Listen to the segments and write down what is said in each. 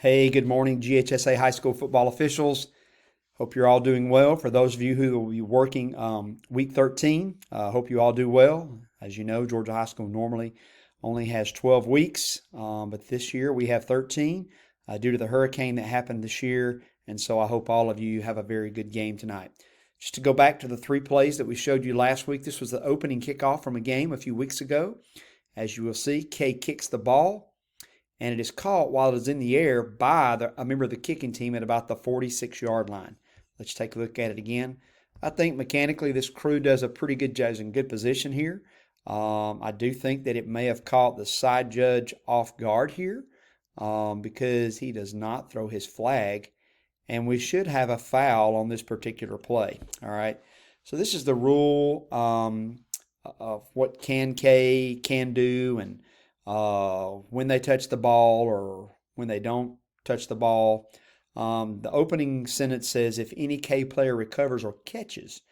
Hey, good morning, GHSA high school football officials. Hope you're all doing well. For those of you who will be working week 13, hope you all do well. As you know, Georgia High School normally only has 12 weeks, but this year we have 13 due to the hurricane that happened this year. And so I hope all of you have a very good game tonight. Just to go back to the three plays that we showed you last week, this was the opening kickoff from a game a few weeks ago. As you will see, Kay kicks the ball, and it is caught while it is in the air by a member of the kicking team at about the 46-yard line. Let's take a look at it again. I think mechanically this crew does a pretty good job, is in good position here. I do think that it may have caught the side judge off guard here because he does not throw his flag, and we should have a foul on this particular play. All right, so this is the rule of what Kay can do and when they touch the ball or when they don't touch the ball. The opening sentence says, if any K player recovers or catches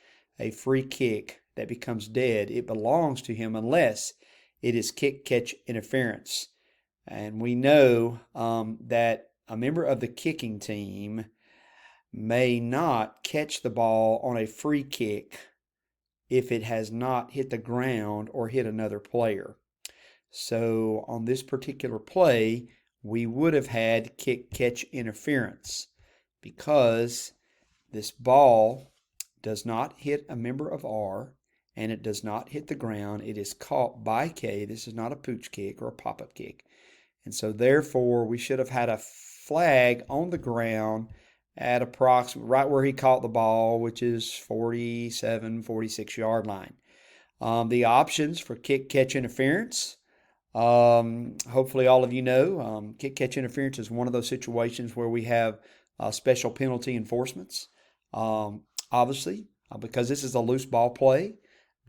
a free kick that becomes dead, it belongs to him unless it is kick-catch interference. And we know that a member of the kicking team may not catch the ball on a free kick if it has not hit the ground or hit another player. So on this particular play, we would have had kick-catch interference because this ball does not hit a member of R and it does not hit the ground. It is caught by K. This is not a pooch kick or a pop-up kick. And so therefore, we should have had a flag on the ground at approximately right where he caught the ball, which is 47, 46-yard line. The options for kick-catch interference, hopefully all of you know, kick-catch interference is one of those situations where we have special penalty enforcements. Obviously, because this is a loose ball play,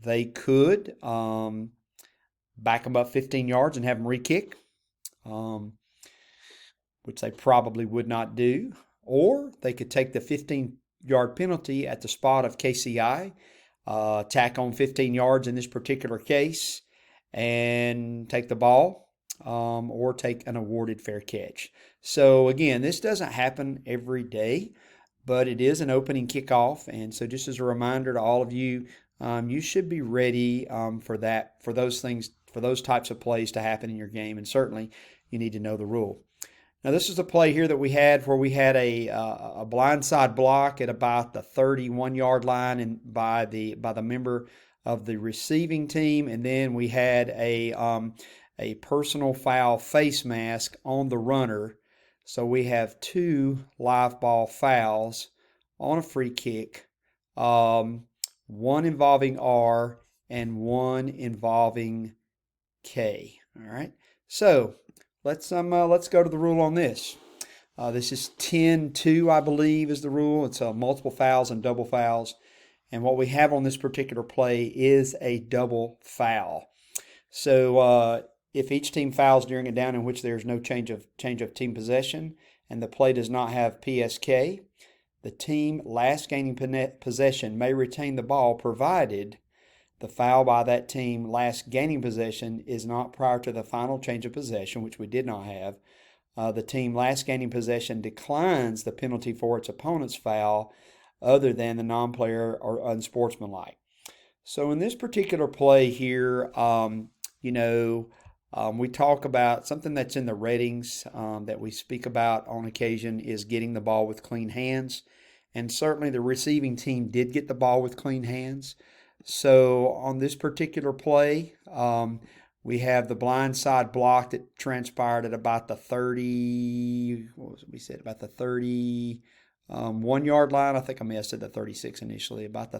they could back them up 15 yards and have them re-kick, which they probably would not do. Or they could take the 15-yard penalty at the spot of KCI, tack on 15 yards in this particular case, and take the ball or take an awarded fair catch. So again, this doesn't happen every day, but it is an opening kickoff. And so just as a reminder to all of you, you should be ready for those things, for those types of plays to happen in your game. And certainly you need to know the rule. Now this is a play here that we had where we had a blindside block at about the 31-yard line and by the member of the receiving team, and then we had a personal foul face mask on the runner. So we have two live ball fouls on a free kick, one involving R and one involving K. All right, so let's go to the rule on this. This is 10-2, I believe, is the rule. It's multiple fouls and double fouls. And what we have on this particular play is a double foul. So if each team fouls during a down in which there is no change of team possession and the play does not have PSK, the team last gaining possession may retain the ball provided the foul by that team last gaining possession is not prior to the final change of possession, which we did not have. The team last gaining possession declines the penalty for its opponent's foul other than the non-player or unsportsmanlike. So in this particular play here, we talk about something that's in the ratings that we speak about on occasion is getting the ball with clean hands. And certainly the receiving team did get the ball with clean hands. So on this particular play, we have the blindside block that transpired at about the 31-yard line. I think I may have said the 36 initially, about the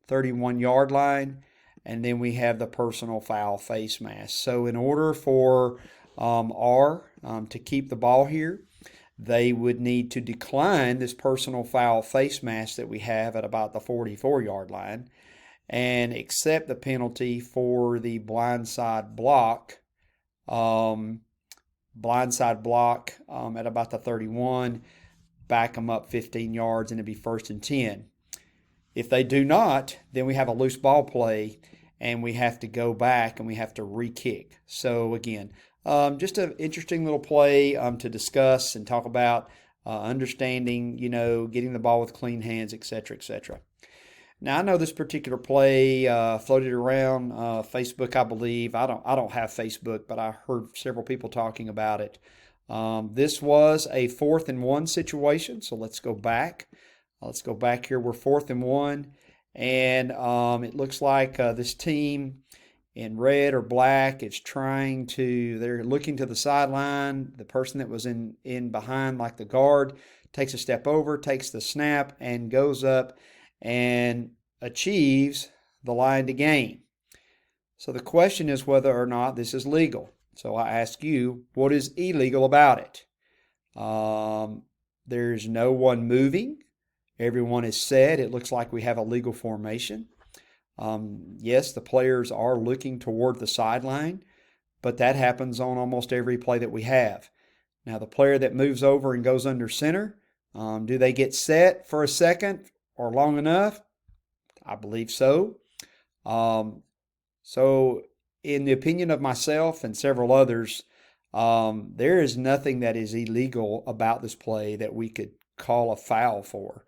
31-yard line. And then we have the personal foul face mask. So in order for R to keep the ball here, they would need to decline this personal foul face mask that we have at about the 44-yard line and accept the penalty for the blindside block at about the 31, back them up 15 yards, and it'd be 1st and 10. If they do not, then we have a loose ball play, and we have to go back and we have to re-kick. So again, Just an interesting little play to discuss and talk about, understanding, getting the ball with clean hands, etc., etc. Now I know this particular play floated around Facebook, I believe. I don't have Facebook, but I heard several people talking about it. This was a 4th and 1 situation, so let's go back. Let's go back here. We're 4th and 1, and it looks like this team in red or black is they're looking to the sideline. The person that was in behind, like the guard, takes a step over, takes the snap, and goes up and achieves the line to gain. So the question is whether or not this is legal. So I ask you, what is illegal about it? There's no one moving. Everyone is set. It looks like we have a legal formation. Yes, the players are looking toward the sideline, but that happens on almost every play that we have. Now, the player that moves over and goes under center, do they get set for a second or long enough? I believe so. So, in the opinion of myself and several others, there is nothing that is illegal about this play that we could call a foul for.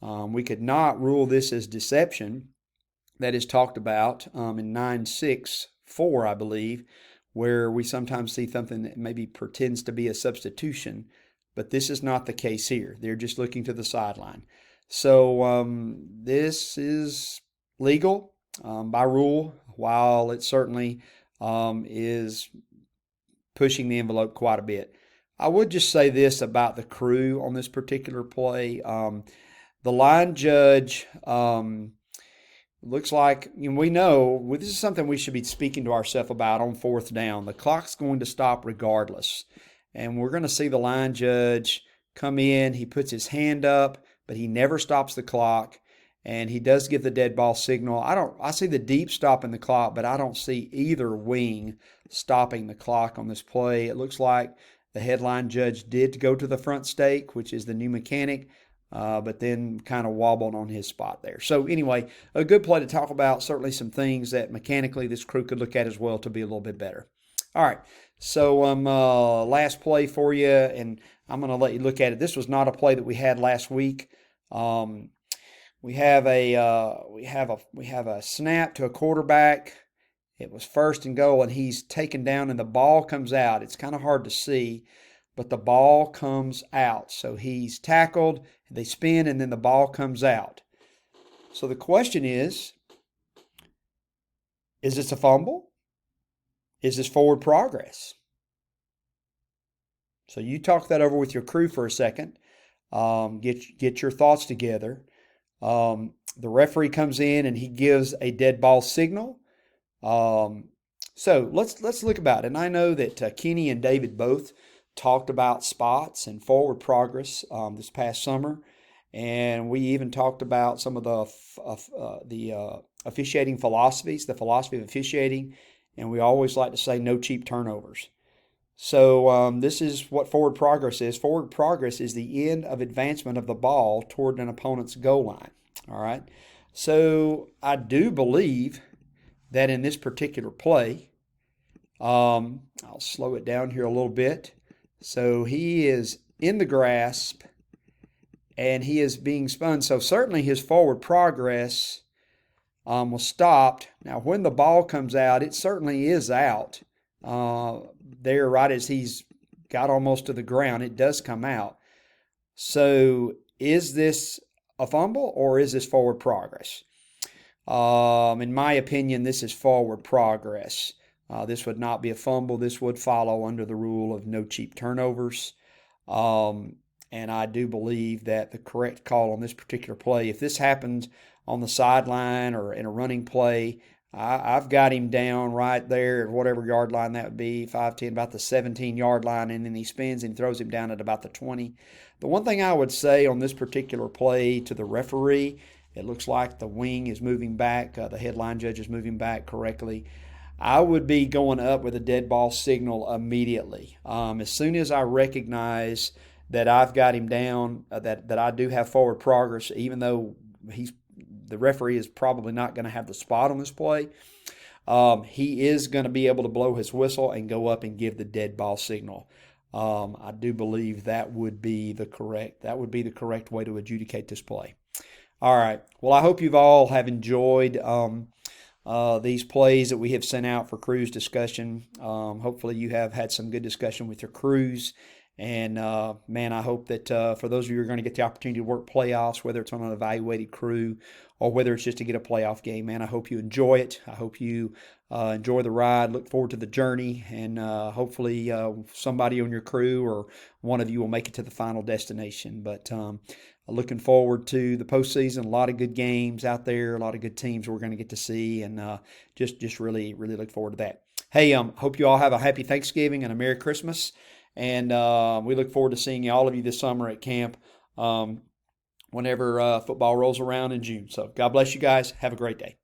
We could not rule this as deception. That is talked about in 964, I believe, where we sometimes see something that maybe pretends to be a substitution, but this is not the case here. They're just looking to the sideline. So this is legal by rule, while it certainly is pushing the envelope quite a bit. I would just say this about the crew on this particular play. The line judge... looks like, we know this is something we should be speaking to ourselves about on 4th down. The clock's going to stop regardless. And we're going to see the line judge come in. He puts his hand up, but he never stops the clock. And he does give the dead ball signal. I see the deep stopping the clock, but I don't see either wing stopping the clock on this play. It looks like the headline judge did go to the front stake, which is the new mechanic. But then kind of wobbled on his spot there. So anyway, a good play to talk about. Certainly some things that mechanically this crew could look at as well to be a little bit better. All right, so last play for you, and I'm going to let you look at it. This was not a play that we had last week. We have a snap to a quarterback. It was 1st and goal, and he's taken down, and the ball comes out. It's kind of hard to see, but the ball comes out. So he's tackled, they spin, and then the ball comes out. So the question is this a fumble? Is this forward progress? So you talk that over with your crew for a second. Get your thoughts together. The referee comes in and he gives a dead ball signal. So let's look about it. And I know that Kenny and David both talked about spots and forward progress this past summer, and we even talked about some of the officiating philosophies, the philosophy of officiating, and we always like to say no cheap turnovers. So this is what forward progress is. Forward progress is the end of advancement of the ball toward an opponent's goal line. All right. So I do believe that in this particular play, I'll slow it down here a little bit. So he is in the grasp and he is being spun. So certainly his forward progress was stopped. Now, when the ball comes out, it certainly is out. There, right as he's got almost to the ground, it does come out. So is this a fumble or is this forward progress? In my opinion, this is forward progress. This would not be a fumble. This would follow under the rule of no cheap turnovers. And I do believe that the correct call on this particular play, if this happens on the sideline or in a running play, I've got him down right there at whatever yard line that would be, 5, 10, about the 17-yard line, and then he spins and throws him down at about the 20. The one thing I would say on this particular play to the referee, it looks like the wing is moving back, the headline judge is moving back correctly. I would be going up with a dead ball signal immediately. As soon as I recognize that I've got him down, that I do have forward progress, even though the referee is probably not going to have the spot on this play, he is going to be able to blow his whistle and go up and give the dead ball signal. I do believe that would be the correct way to adjudicate this play. All right. Well, I hope you've all have enjoyed these plays that we have sent out for crews discussion. Hopefully, you have had some good discussion with your crews. And man, I hope that for those of you who are going to get the opportunity to work playoffs, whether it's on an evaluated crew or whether it's just to get a playoff game, man, I hope you enjoy it. I hope you enjoy the ride, look forward to the journey, and hopefully somebody on your crew or one of you will make it to the final destination. But looking forward to the postseason. A lot of good games out there, a lot of good teams we're going to get to see, and just really, really look forward to that. Hey, hope you all have a happy Thanksgiving and a Merry Christmas. And we look forward to seeing all of you this summer at camp whenever football rolls around in June. So God bless you guys. Have a great day.